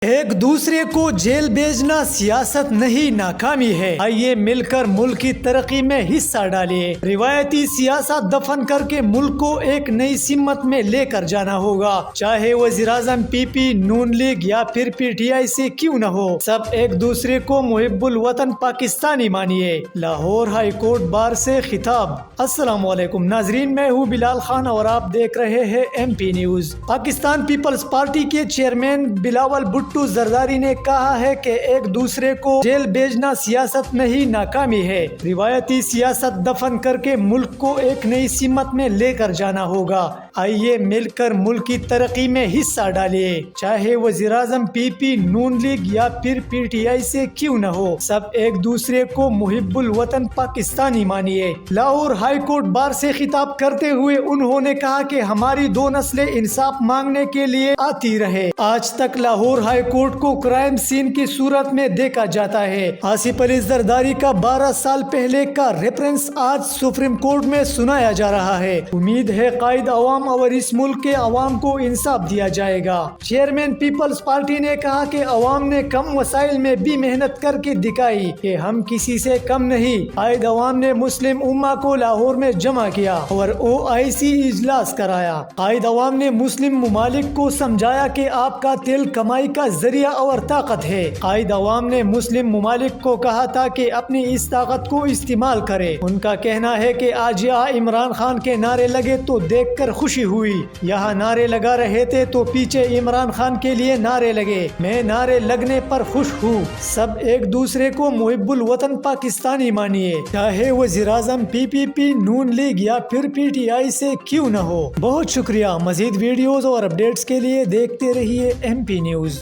ایک دوسرے کو جیل بھیجنا سیاست نہیں ناکامی ہے۔ آئیے مل کر ملک کی ترقی میں حصہ ڈالیں۔ روایتی سیاست دفن کر کے ملک کو ایک نئی سمت میں لے کر جانا ہوگا، چاہے وزیر اعظم پی پی، نون لیگ یا پھر پی ٹی آئی سے کیوں نہ ہو۔ سب ایک دوسرے کو محب الوطن پاکستانی مانیے۔ لاہور ہائی کورٹ بار سے خطاب۔ السلام علیکم ناظرین، میں ہوں بلال خان اور آپ دیکھ رہے ہیں M P news. Pakistan Peoples Party کے چیئرمین بلاول بھٹو زرداری نے کہا ہے کہ ایک دوسرے کو جیل بھیجنا سیاست نہیں ناکامی ہے۔ روایتی سیاست دفن کر کے ملک کو ایک نئی سمت میں لے کر جانا ہوگا۔ آئیے مل کر ملک کی ترقی میں حصہ ڈالیں، چاہے وزیر اعظم پی پی، نون لیگ یا پھر پی ٹی آئی سے کیوں نہ ہو۔ سب ایک دوسرے کو محب الوطن پاکستانی مانیے۔ لاہور ہائی کورٹ بار سے خطاب کرتے ہوئے انہوں نے کہا کہ ہماری دو نسلیں انصاف مانگنے کے لیے آتی رہے۔ آج تک لاہور ہائی کورٹ کو کرائم سین کی صورت میں دیکھا جاتا ہے۔ آصف علی زرداری کا 12 سال پہلے کا ریفرنس آج سپریم کورٹ میں سنایا جا رہا ہے۔ امید ہے قائد عوام اور اس ملک کے عوام کو انصاف دیا جائے گا۔ چیئرمین پیپلز پارٹی نے کہا کہ عوام نے کم وسائل میں بھی محنت کر کے دکھائی کہ ہم کسی سے کم نہیں۔ قائد عوام نے مسلم امہ کو لاہور میں جمع کیا اور OIC اجلاس کرایا۔ قائد عوام نے مسلم ممالک کو سمجھایا کہ آپ کا تیل کمائی کا ذریعہ اور طاقت ہے۔ قائد عوام نے مسلم ممالک کو کہا تھا کہ اپنی اس طاقت کو استعمال کرے۔ ان کا کہنا ہے کہ آج یہاں عمران خان کے نعرے لگے تو دیکھ کر خوشی ہوئی، یہاں نعرے لگا رہے تھے تو پیچھے عمران خان کے لیے نعرے لگے۔ میں نعرے لگنے پر خوش ہوں۔ سب ایک دوسرے کو محب الوطن پاکستانی مانیے، چاہے وزیر اعظم PPP، نون لیگ یا پھر PTI سے کیوں نہ ہو۔ بہت شکریہ۔ مزید ویڈیوز اور اپڈیٹس کے لیے دیکھتے رہیے MP news.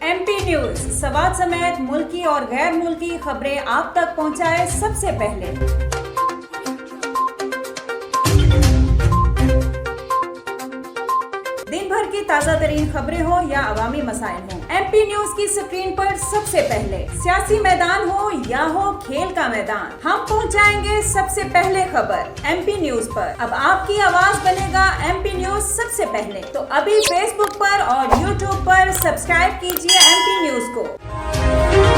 MP news Swat سمیت ملکی اور غیر ملکی خبریں آپ تک پہنچائے سب سے پہلے۔ دن بھر کی تازہ ترین خبریں ہوں یا عوامی مسائل ہوں، MP نیوز کی سکرین پر سب سے پہلے۔ سیاسی میدان ہو یا ہو کھیل کا میدان، ہم پہنچائیں گے سب سے پہلے خبر MP نیوز پر۔ اب آپ کی آواز بنے گا MP نیوز سب سے پہلے، تو ابھی فیس بک پر اور YouTube پر سبسکرائب کیجیے MP نیوز کو۔